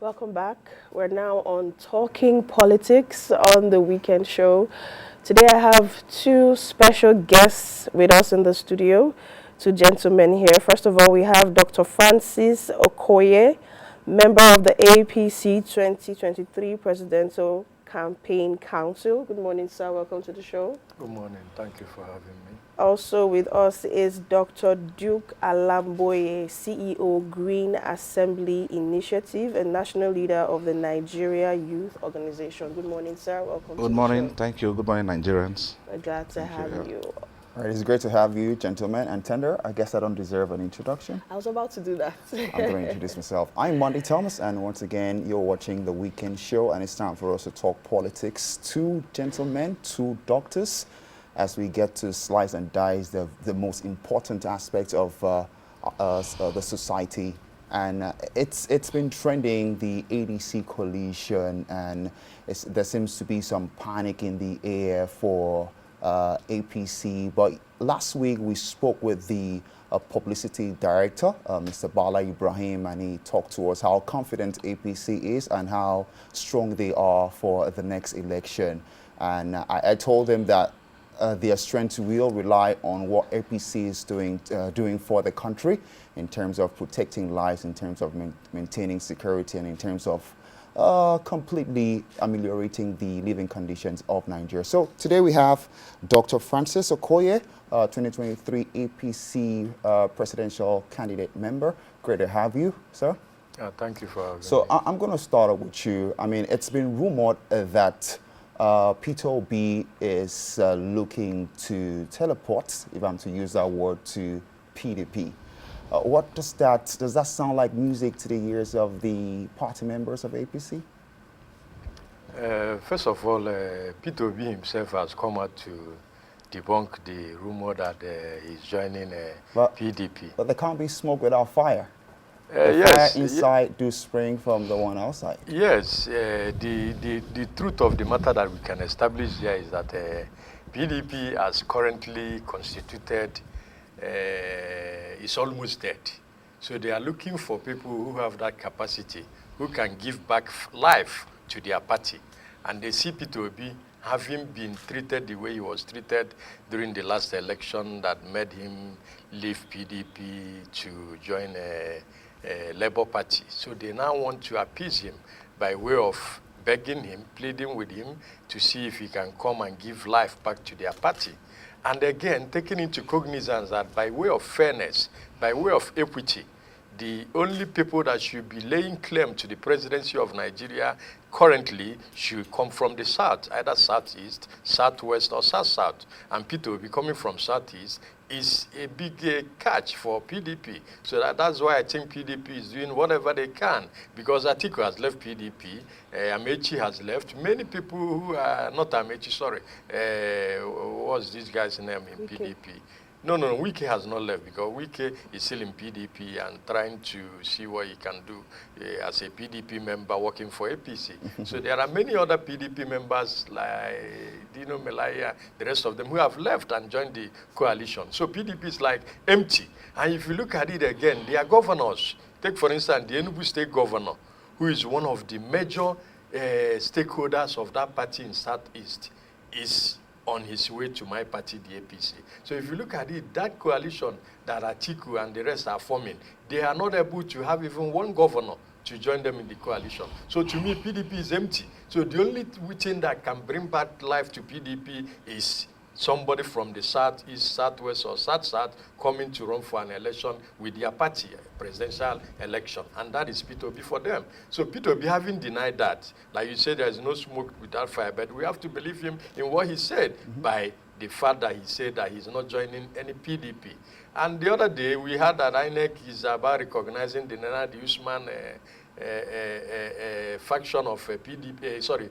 Welcome back. We're now on Talking Politics on the Weekend Show. Today I have two special guests with us in the studio, two gentlemen here. First of all, we have Dr. Francis Okoye, member of the APC 2023 Presidential Campaign Council. Good morning, sir. Welcome to the show. Good morning. Thank you for having me. Also with us is Dr. Duke Alamboye, CEO Green Assembly Initiative and national leader of the Nigeria Youth Organization. Good morning, sir. Welcome to Good the morning. show. Thank you. Good morning, Nigerians. We're glad to have you. All right, it's great to have you, gentlemen. And Tender, I guess I don't deserve an introduction. I was about to do that. I'm going to introduce myself. I'm Monday Thomas, and once again, you're watching The Weekend Show, and it's time for us to talk politics. Two gentlemen, two doctors, as we get to slice and dice the most important aspects of the society. And it's been trending, the ADC coalition, and there seems to be some panic in the air for APC. But last week we spoke with the publicity director, Mr. Bala Ibrahim, and he talked to us how confident APC is and how strong they are for the next election. And I told him that their strength will rely on what APC is doing for the country in terms of protecting lives, in terms of maintaining security, and in terms of completely ameliorating the living conditions of Nigeria. So today we have Dr. Francis Okoye, 2023 APC presidential candidate member. Great to have you, sir. Thank you for having me. So I'm going to start off with you. I mean, it's been rumored that Peter Obi is looking to teleport, if I'm to use that word, to PDP. What does that sound like music to the ears of the party members of APC? First of all, Peter Obi himself has come out to debunk the rumor that he's joining PDP. But there can't be smoke without fire. Yes. Fire inside do spring from the one outside. Yes. The truth of the matter that we can establish here is that PDP as currently constituted is almost dead. So they are looking for people who have that capacity, who can give back life to their party. And they see Peter Obi having been treated the way he was treated during the last election that made him leave PDP to join a Labour Party. So they now want to appease him by way of begging him, pleading with him to see if he can come and give life back to their party. And again, taking into cognizance that by way of fairness, by way of equity, the only people that should be laying claim to the presidency of Nigeria currently should come from the south, either southeast, southwest, or south-south. And Peter Obi coming from southeast is a big catch for PDP. So that's why I think PDP is doing whatever they can, because Atiku has left PDP, Amechi has left. Many people who are not Amechi, sorry, what's this guy's name in PDP? No, Wike has not left, because Wike is still in PDP and trying to see what he can do as a PDP member working for APC. So there are many other PDP members like Dino Melaya, the rest of them, who have left and joined the coalition. So PDP is like empty. And if you look at it again, their governors, take for instance the Enugu State Governor, who is one of the major stakeholders of that party in Southeast, is on his way to my party, the APC. So if you look at it, that coalition that Atiku and the rest are forming, they are not able to have even one governor to join them in the coalition. So to me, PDP is empty. So the only thing that can bring back life to PDP is somebody from the southeast, southwest, or south-south coming to run for an election with their party, a presidential election, and that is Peter Obi for them. So Peter Obi, having denied that, like you said, there is no smoke without fire, but we have to believe him in what he said by the fact that he said that he's not joining any PDP. And the other day, we heard that INEC is about recognizing the Nana Usman faction of PDP,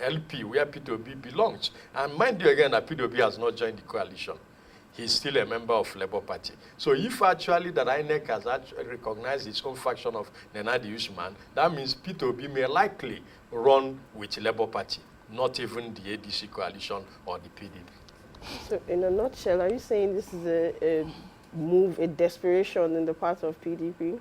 LP, where Peter Obi belongs. And mind you again that Peter Obi has not joined the coalition. He's still a member of Labour Party. So if actually that INEC has actually recognized his own faction of Nenadi Usman, that means Peter Obi may likely run with Labour Party, not even the ADC coalition or the PDP. So in a nutshell, are you saying this is a move, a desperation in the part of PDP?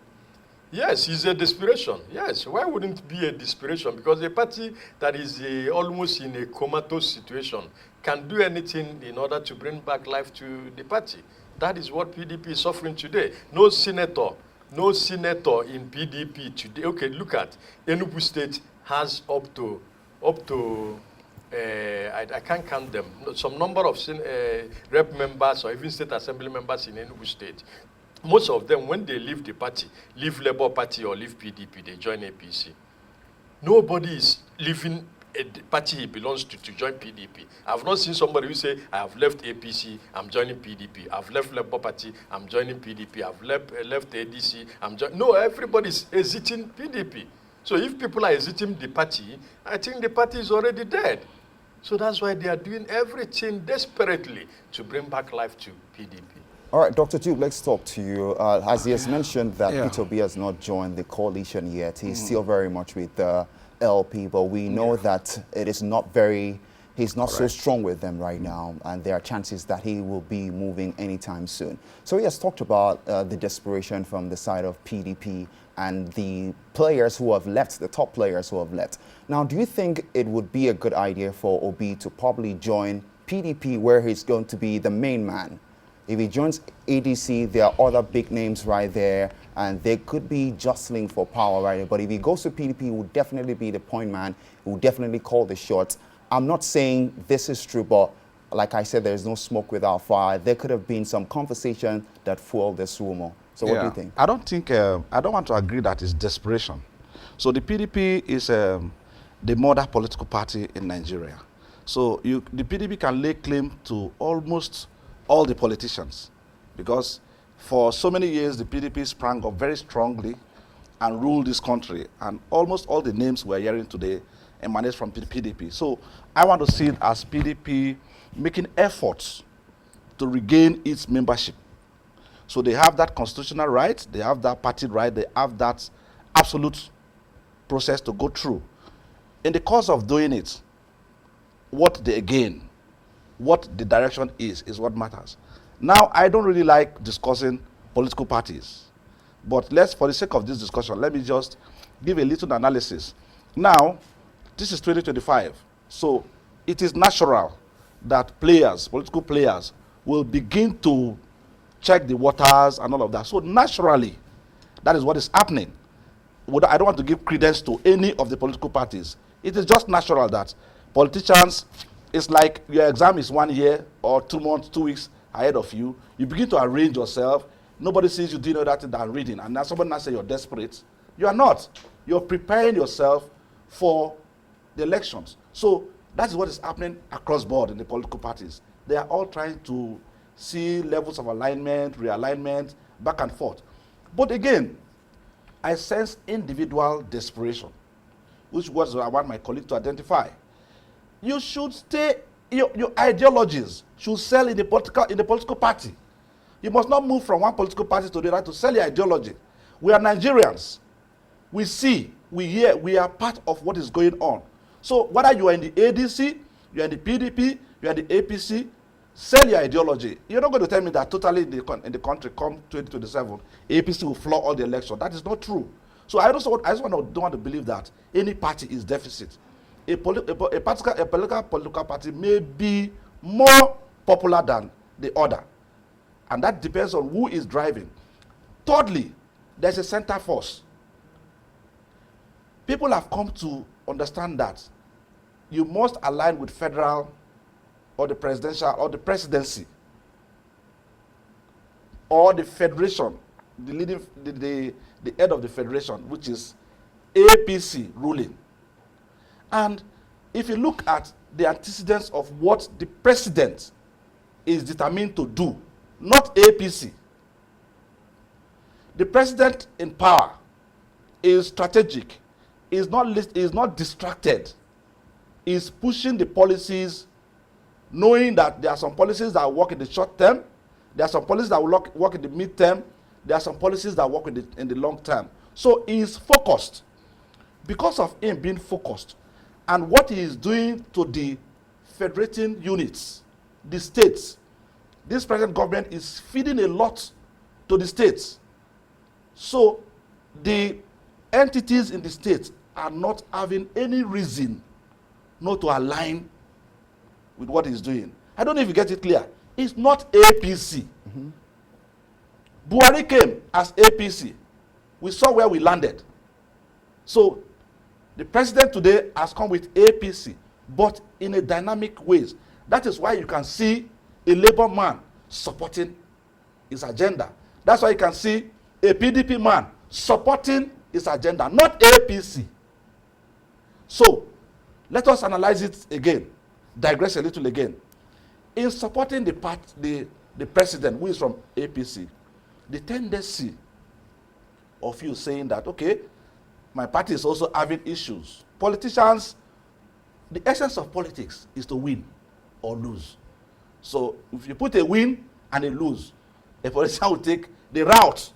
Yes, it's a desperation. Yes, why wouldn't it be a desperation? Because a party that is almost in a comatose situation can do anything in order to bring back life to the party. That is what PDP is suffering today. No senator in PDP today. Okay, look at Enugu State has up to I can't count them. Some number of rep members or even state assembly members in Enugu State. Most of them, when they leave the party, leave Labour Party or leave PDP, they join APC. Nobody is leaving a party he belongs to join PDP. I've not seen somebody who say, I have left APC, I'm joining PDP. I've left Labour Party, I'm joining PDP. I've left ADC, I'm joining. No, everybody's exiting PDP. So if people are exiting the party, I think the party is already dead. So that's why they are doing everything desperately to bring back life to PDP. All right, Dr. Jude, let's talk to you. As he has mentioned that Peter Obi has not joined the coalition yet. He's still very much with the LP, but we know that it is not very, he's not so strong with them right now, and there are chances that he will be moving anytime soon. So he has talked about the desperation from the side of PDP and the players who have left, the top players who have left. Now, do you think it would be a good idea for Obi to probably join PDP where he's going to be the main man? If he joins ADC, there are other big names right there, and they could be jostling for power right there. But if he goes to PDP, he will definitely be the point man. He will definitely call the shots. I'm not saying this is true, but like I said, there's no smoke without fire. There could have been some conversation that fueled this rumor. So what do you think? I don't want to agree that it's desperation. So the PDP is the mother political party in Nigeria. So the PDP can lay claim to almost all the politicians, because for so many years the PDP sprang up very strongly and ruled this country, and almost all the names we're hearing today emanate from PDP. So I want to see it as PDP making efforts to regain its membership. So they have that constitutional right, they have that party right, they have that absolute process to go through. In the course of doing it, what they gain, what the direction is what matters. Now, I don't really like discussing political parties, but for the sake of this discussion, let me just give a little analysis. Now, this is 2025, so it is natural that political players, will begin to check the waters and all of that. So naturally, that is what is happening. I don't want to give credence to any of the political parties. It is just natural that politicians, it's like your exam is 1 year or 2 months, 2 weeks ahead of you. You begin to arrange yourself. Nobody sees you doing other thing than reading. And now somebody now say you're desperate. You are not. You're preparing yourself for the elections. So that is what is happening across board in the political parties. They are all trying to see levels of alignment, realignment, back and forth. But again, I sense individual desperation, which was what I want my colleague to identify. You should stay, your ideologies should sell in the political party. You must not move from one political party to the other to sell your ideology. We are Nigerians. We see, we hear, we are part of what is going on. So whether you are in the ADC, you are in the PDP, you are in the APC, sell your ideology. You're not going to tell me that totally in the country come 2027, APC will floor all the elections. That is not true. So I don't want to believe that any party is deficit. A political party may be more popular than the other, and that depends on who is driving. Thirdly, there's a center force. People have come to understand that you must align with federal or the presidential or the presidency or the federation, the head of the federation, which is APC ruling. And if you look at the antecedents of what the president is determined to do, not APC, the president in power is strategic, is not distracted, is pushing the policies, knowing that there are some policies that work in the short term, there are some policies that will work in the mid-term, there are some policies that work in the long term. So he is focused. Because of him being focused, and what he is doing to the federating units, the states, this present government is feeding a lot to the states. So the entities in the state are not having any reason not to align with what he's doing. I don't know if you get it clear. It's not APC. Buhari came as APC. We saw where we landed. So the president today has come with APC, but in a dynamic ways. That is why you can see a Labour man supporting his agenda. That's why you can see a PDP man supporting his agenda, not APC. So let us analyze it again, digress a little again. In supporting the president who is from APC, the tendency of you saying that, okay, my party is also having issues. Politicians, the essence of politics is to win or lose. So if you put a win and a lose, a politician will take the route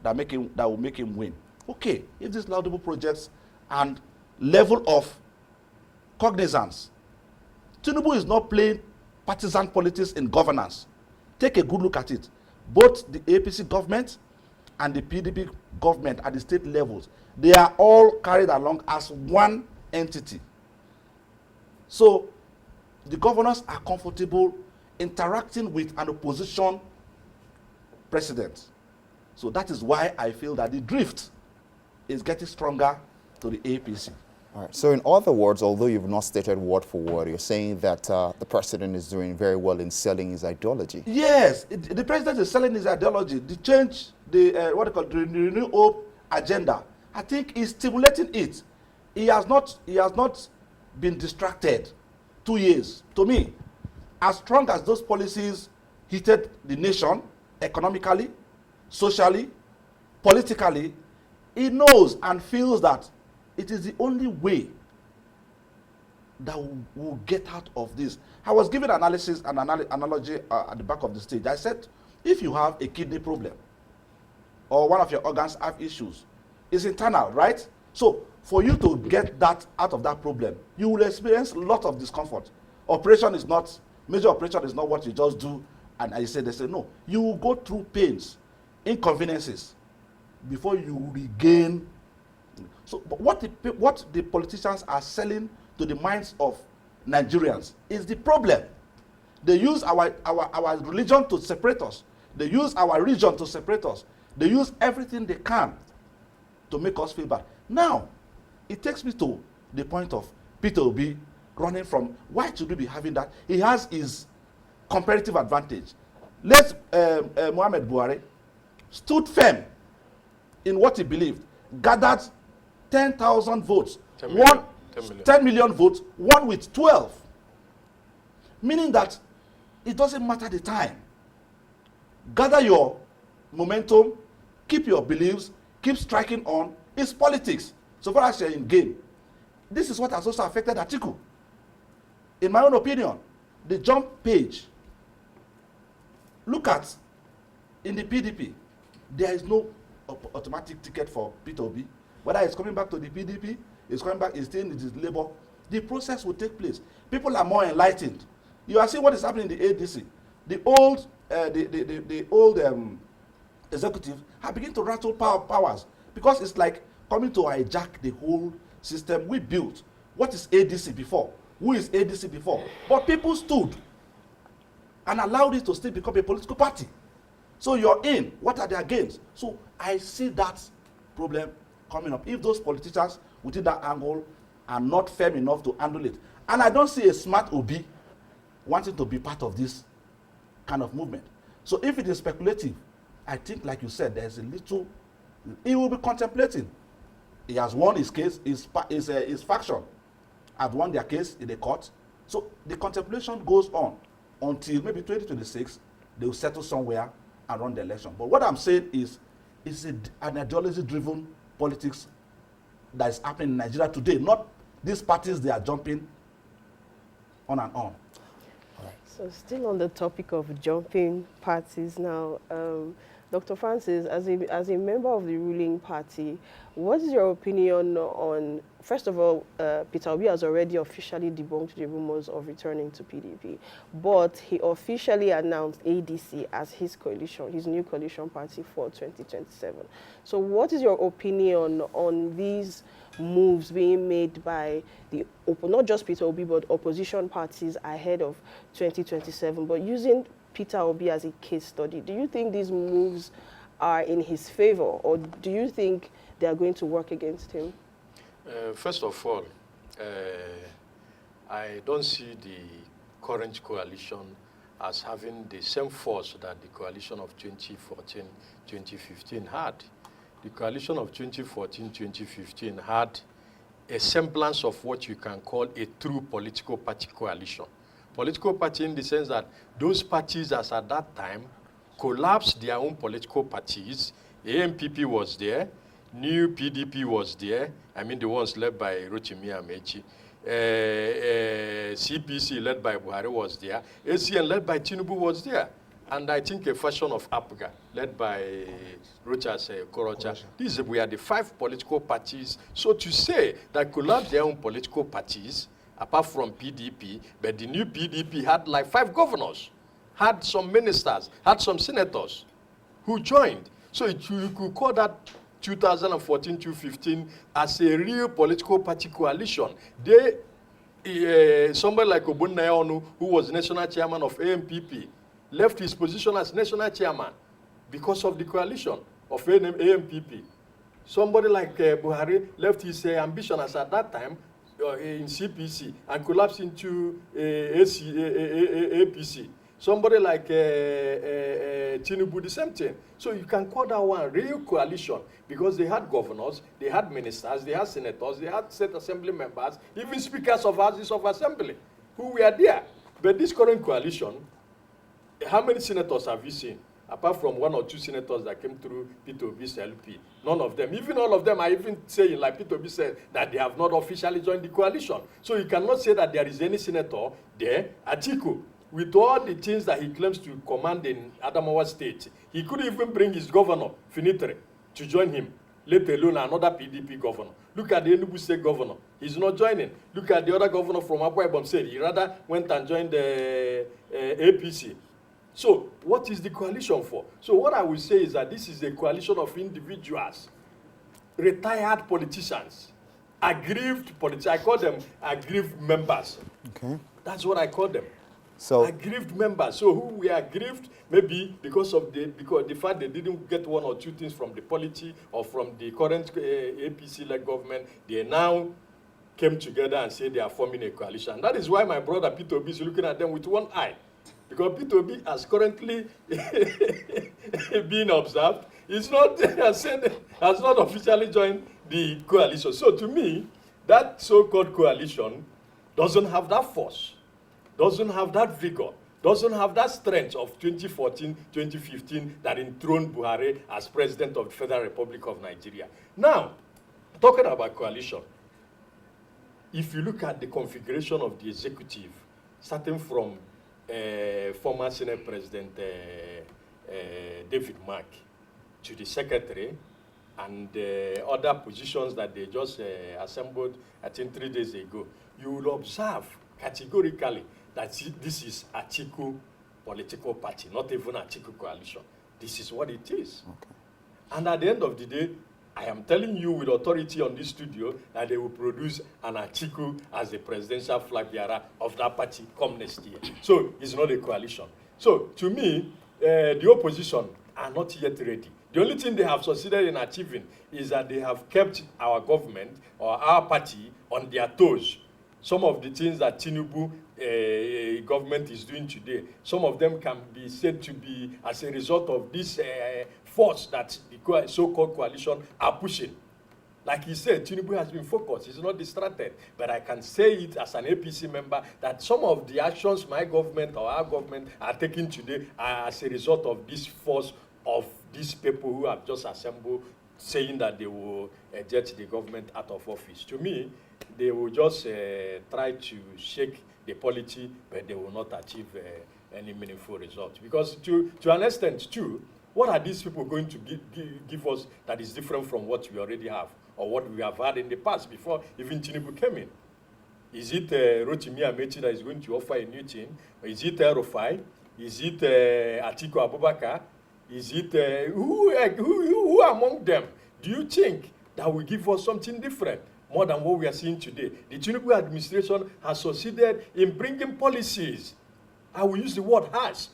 that will make him win. Okay, if these laudable projects and level of cognizance, Tinubu is not playing partisan politics in governance. Take a good look at it. Both the APC government and the PDP government at the state levels, they are all carried along as one entity. So the governors are comfortable interacting with an opposition president. So that is why I feel that the drift is getting stronger to the APC. All right. So in other words, although you've not stated word for word, you're saying that the president is doing very well in selling his ideology. Yes, the president is selling his ideology. The change, the Renew Hope agenda, I think is stimulating it. He has not been distracted. 2 years, to me, as strong as those policies heated the nation economically, socially, politically, he knows and feels that it is the only way that we'll get out of this. I was giving an analogy at the back of the stage. I said, if you have a kidney problem or one of your organs have issues, it's internal, right? So for you to get that out of that problem, you will experience a lot of discomfort. Major operation is not what you just do and I say, they say, no. You will go through pains, inconveniences before you regain. So what the politicians are selling to the minds of Nigerians is the problem. They use our religion to separate us. They use our religion to separate us. They use everything they can to make us feel bad. Now, it takes me to the point of Peter Obi running from, why should we be having that? He has his comparative advantage. Muhammad Buhari stood firm in what he believed, gathered 10,000 votes, 10 million votes, won with 12. Meaning that it doesn't matter the time. Gather your momentum, keep your beliefs, keep striking on. It's politics. So far as you're in game, this is what has also affected Atiku. In my own opinion, the jump page, look at, in the PDP, there is no automatic ticket for Peter Obi. Whether it's coming back to the PDP, it's coming back, it's staying in his Labour, the process will take place. People are more enlightened. You are seeing what is happening in the ADC. The old executives have begun to rattle powers because it's like coming to hijack the whole system we built. What is ADC before? Who is ADC before? But people stood and allowed it to still become a political party. So you're in. What are their gains? So I see that problem coming up. If those politicians within that angle are not firm enough to handle it. And I don't see a smart Obi wanting to be part of this kind of movement. So if it is speculative, I think, like you said, there's a little, he will be contemplating. He has won his case, his faction have won their case in the court. So the contemplation goes on until maybe 2026, they will settle somewhere and run the election. But what I'm saying is, it's an ideology-driven politics that is happening in Nigeria today, not these parties they are jumping on and on. So still on the topic of jumping parties now, Dr. Francis, as a member of the ruling party, what is your opinion on, first of all, Peter Obi has already officially debunked the rumors of returning to PDP, but he officially announced ADC as his coalition, his new coalition party for 2027. So what is your opinion on these moves being made by the, not just Peter Obi, but opposition parties ahead of 2027, but using Peter Obi as a case study? Do you think these moves are in his favor, or do you think they are going to work against him? First of all, I don't see the current coalition as having the same force that the coalition of 2014-2015 had. The coalition of 2014-2015 had a semblance of what you can call a true political party coalition. Political party in the sense that those parties as at that time collapsed their own political parties. AMPP was there, New PDP was there, I mean the ones led by Rotimi Amechi, CPC led by Buhari was there, ACN led by Tinubu was there, and I think a faction of APGA led by Rochas Korocha. These were the 5 political parties, so to say that collapsed their own political parties, apart from PDP, but the new PDP had like 5 governors, had some ministers, had some senators who joined. So you could call that 2014-2015 as a real political party coalition. They, somebody like Ogbonna Onu, who was national chairman of AMPP, left his position as national chairman because of the coalition of AMPP. Somebody like Buhari left his ambition as at that time in CPC and collapsed into APC. Somebody like Tinubu, the same thing. So you can call that one real coalition because they had governors, they had ministers, they had senators, they had state assembly members, even speakers of houses of assembly who were there. But this current coalition, how many senators have you seen? Apart from 1 or 2 senators that came through Peter Obi's LP. None of them, even all of them are even saying, like Peter Obi said, that they have not officially joined the coalition. So you cannot say that there is any senator there. Atiku, with all the things that he claims to command in Adamawa State, he could even bring his governor, Finitre, to join him, let alone another PDP governor. Look at the Enugu State governor. He's not joining. Look at the other governor from Akwa Ibom State. He rather went and joined the APC. So what is the coalition for? So what I will say is that this is a coalition of individuals, retired politicians, aggrieved politicians. I call them aggrieved members. Okay. That's what I call them. So Aggrieved members. So who were aggrieved maybe because of the fact they didn't get 1 or 2 things from the polity or from the current APC-led government. They now came together and said they are forming a coalition. That is why my brother Peter Obi is looking at them with one eye. Because Peter Obi has currently been observed. He's not, has not officially joined the coalition. So to me, that so-called coalition doesn't have that force, doesn't have that vigor, doesn't have that strength of 2014, 2015 that enthroned Buhari as president of the Federal Republic of Nigeria. Now, talking about coalition, if you look at the configuration of the executive, starting from former Senate President David Mark to the secretary and other positions that they just assembled, I think 3 days ago, you will observe categorically that this is Atiku political party, not even Atiku coalition. This is what it is. okay. And at the end of the day, I am telling you with authority on this studio that they will produce an Atiku as the presidential flag bearer of that party come next year. So it's not a coalition. So to me, the opposition are not yet ready. The only thing they have succeeded in achieving is that they have kept our government or our party on their toes. Some of the things that Tinubu government is doing today, some of them can be said to be as a result of this force that the so-called coalition are pushing. Like he said, Tinubu has been focused, he's not distracted. But I can say it as an APC member that some of the actions my government or our government are taking today are as a result of this force of these people who have just assembled saying that they will eject the government out of office. To me, they will just try to shake the polity, but they will not achieve any meaningful result. Because to an extent, too, What are these people going to give us that is different from what we already have or what we have had in the past before even Tinubu came in? Is it Rotimi Amechi that is going to offer a new thing? Or is it Rufai? Is it Atiku Abubakar? Is it who among them do you think that will give us something different more than what we are seeing today? The Tinubu administration has succeeded in bringing policies. I will use the word harsh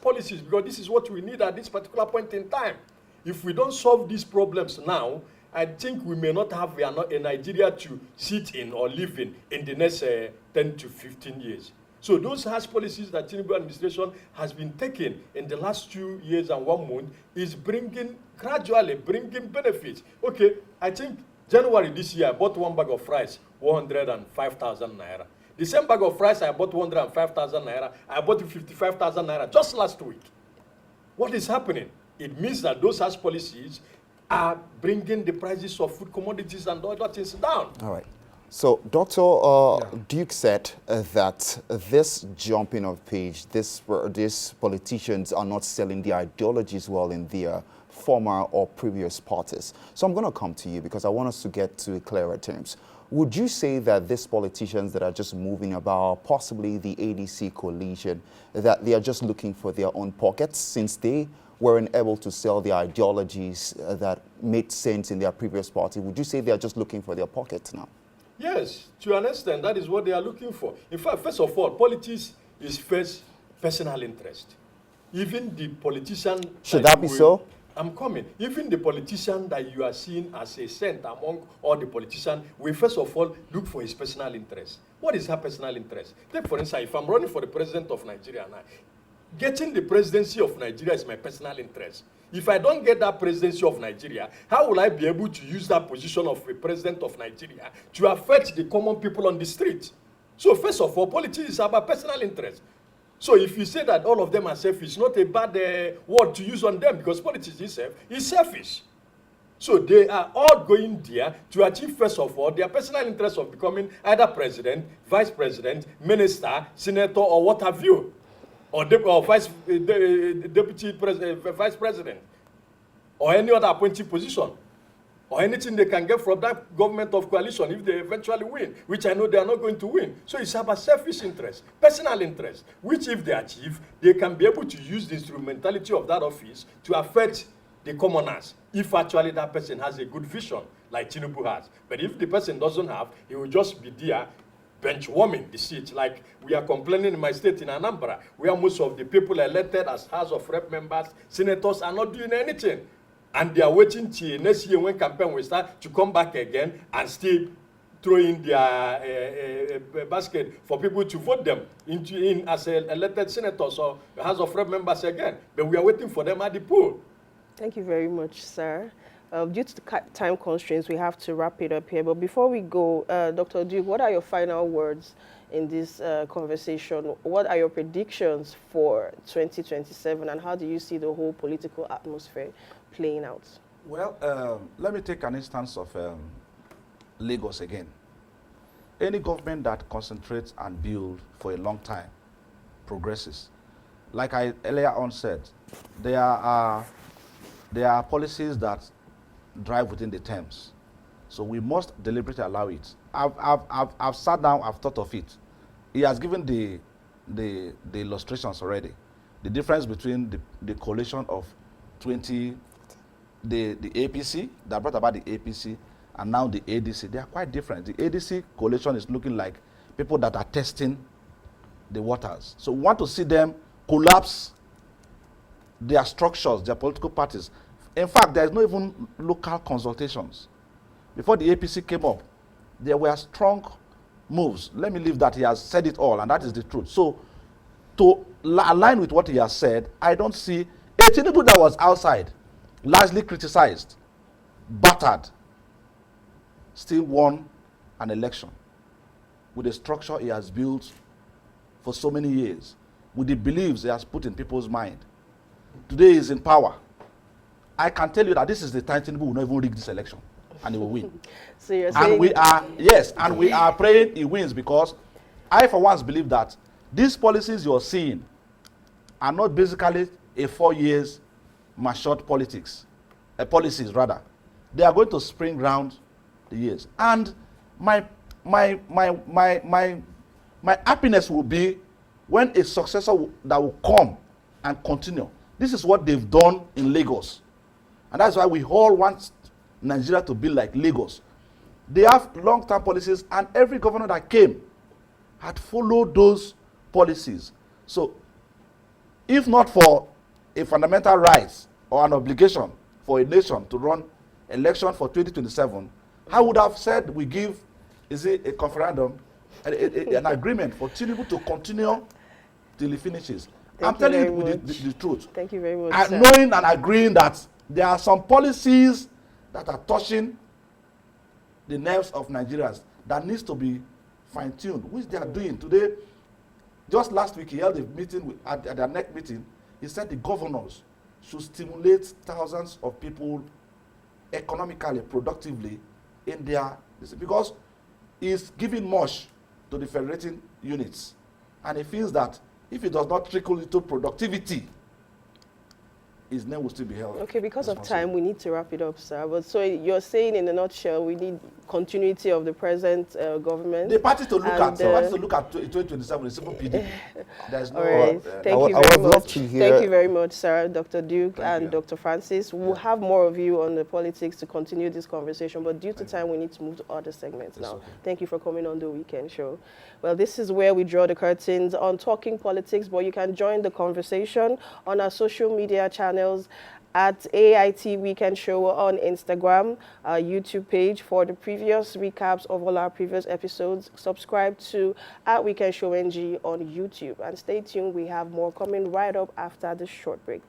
policies, because this is what we need at this particular point in time. If we don't solve these problems now, I think we may not have a Nigeria to sit in or live in the next 10 to 15 years. So those harsh policies that Tinubu administration has been taking in the last 2 years and 1 month is gradually bringing benefits. Okay, I think January this year, I bought 1 bag of rice, 105,000 naira. The same bag of rice I bought 105,000 naira, I bought it 55,000 naira just last week. What is happening? It means that those harsh policies are bringing the prices of food commodities and other things down. All right. So, Dr. Duke said that this jumping of page, these politicians are not selling their ideologies well in their former or previous parties. So I'm going to come to you because I want us to get to clearer terms. Would you say that these politicians that are just moving about, possibly the ADC coalition, that they are just looking for their own pockets since they weren't able to sell their ideologies that made sense in their previous party? Would you say they are just looking for their pockets now? Yes, to an extent, that is what they are looking for. In fact, first of all, politics is first personal interest. Even the politician... Should that be so? I'm coming. Even the politician that you are seeing as a saint among all the politicians, we first of all look for his personal interest. What is her personal interest? Take, for instance, if I'm running for the president of Nigeria now, getting the presidency of Nigeria is my personal interest. If I don't get that presidency of Nigeria, how will I be able to use that position of a president of Nigeria to affect the common people on the street? So first of all, politics is about personal interest. So if you say that all of them are selfish, not a bad word to use on them, because politics itself is selfish. So they are all going there to achieve, first of all, their personal interest of becoming either president, vice president, minister, senator, or what have you. Or vice president, or any other appointed position, or anything they can get from that government of coalition if they eventually win, which I know they are not going to win. So it's about selfish interest, personal interest, which if they achieve, they can be able to use the instrumentality of that office to affect the commoners, if actually that person has a good vision, like Tinubu has. But if the person doesn't have, he will just be there bench warming the seat, like we are complaining in my state in Anambra, where most of the people elected as House of Rep members, senators are not doing anything. And they are waiting till next year when campaign will start to come back again and still throw in their basket for people to vote them in as elected senators or House of Rep members again. But we are waiting for them at the poll. Thank you very much, sir. Due to the time constraints, we have to wrap it up here. But before we go, Dr. Duke, what are your final words in this conversation? What are your predictions for 2027, and how do you see the whole political atmosphere playing out? Well, let me take an instance of Lagos again. Any government that concentrates and builds for a long time progresses. Like I earlier on said, there are policies that drive within the terms. So we must deliberately allow it. I've sat down, I've thought of it. He has given the illustrations already. The difference between the coalition of the APC, that brought about the APC, and now the ADC, they are quite different. The ADC coalition is looking like people that are testing the waters. So we want to see them collapse their structures, their political parties. In fact, there is no even local consultations. Before the APC came up, there were strong moves. Let me leave that. He has said it all, and that is the truth. So, to align with what he has said, I don't see a Tinubu that was outside, largely criticized, battered, still won an election with the structure he has built for so many years, with the beliefs he has put in people's mind. Today he is in power. I can tell you that this is the time Tinubu will not even rig this election, and he will win. So you're saying... And we are praying he wins, because I for once believe that these policies you're seeing are not basically a 4 years matured policies rather. They are going to spring round the years. And my happiness will be when a successor that will come and continue. This is what they've done in Lagos. And that's why we all want Nigeria to be like Lagos. They have long-term policies, and every governor that came had followed those policies. So if not for a fundamental right or an obligation for a nation to run election for 2027, I would have said we give, is it a referendum, an agreement for Tinubu to continue till he finishes. I'm telling you the truth. Thank you very much. And knowing and agreeing that there are some policies that are touching the nerves of Nigerians that needs to be fine-tuned, which they are doing. Today, just last week, he held a meeting at their next meeting. He said the governors should stimulate thousands of people economically, productively in their, because he's giving much to the federating units. And he feels that if it does not trickle into productivity, his name will still be held. Okay, because of time, we need to wrap it up, sir. But so you're saying, in a nutshell, we need continuity of the present government. The party to look at, so party to look at 2027 is simple PDP. There's no. All right. Thank you very much. Thank you very much, sir, Dr. Duke and Dr. Francis. We'll have more of you on the politics to continue this conversation, but due to time, we need to move to other segments now. Okay. Thank you for coming on the weekend show. Well, this is where we draw the curtains on talking politics, but you can join the conversation on our social media channels at AIT Weekend Show on Instagram, our YouTube page. For the previous recaps of all our previous episodes, subscribe to at Weekend Show NG on YouTube. And stay tuned, we have more coming right up after this short break.